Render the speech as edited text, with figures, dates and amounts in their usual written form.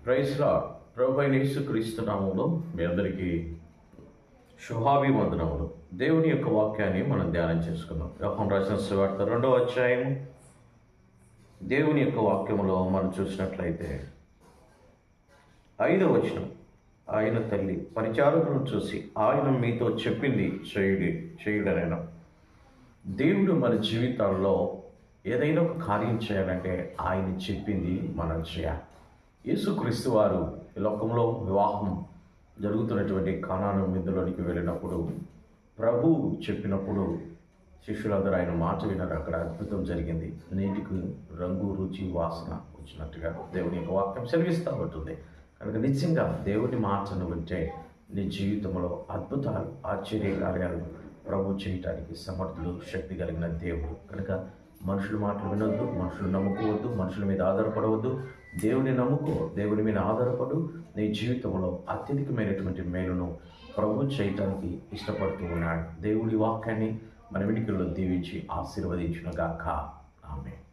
Praise lord. ప్రభువైన యేసుక్రీస్తు నామములో మీ అందరికీ శుభాభివందనములు. దేవుని యొక్క వాక్యాన్ని మనం ధ్యానం చేసుకుందాం. యోహాను రాసిన సువార్త 2వ అధ్యాయం దేవుని యొక్క వాక్యములో మనం చూసినట్లయితే 5వ వచనం, ఆయన తల్లి పరిచారకులను చూసి ఆయన మీతో చెప్పింది చేయుడనెను. దేవుడు మన జీవితాల్లో ఏదైనా ఒక కార్యం చేయాలంటే ఆయన చెప్పింది మనం చేయాలి. యేసుక్రీస్తు వారు ఈ లోకంలో వివాహం జరుగుతున్నటువంటి కానాను విందులోనికి వెళ్ళినప్పుడు ప్రభు చెప్పినప్పుడు శిష్యులందరూ ఆయన మాట విన్నారు. అక్కడ అద్భుతం జరిగింది. నీటికి రంగు, రుచి, వాసన వచ్చినట్టుగా దేవుని యొక్క వాక్యం సెలవిస్తూ ఉంటుంది. కనుక నిజంగా దేవుని మాటను వింటే నీ జీవితంలో అద్భుతాలు, ఆశ్చర్య కార్యాలు ప్రభు చేయటానికి సమర్థుడు, శక్తి కలిగిన దేవుడు. కనుక మనుషుల మాటలు వినొద్దు, మనుషులు నమ్ముకోవద్దు, మనుషుల మీద ఆధారపడవద్దు. దేవుని నమ్ముకో, దేవుని మీద ఆధారపడు. నీ జీవితంలో అత్యధికమైనటువంటి మేలును ప్రభు చేయటానికి ఇష్టపడుతూ ఉన్నాడు. దేవుడి వాక్యాన్ని మన వెనుకల్లో దీవించి ఆశీర్వదించునుగాక. ఆమేన్.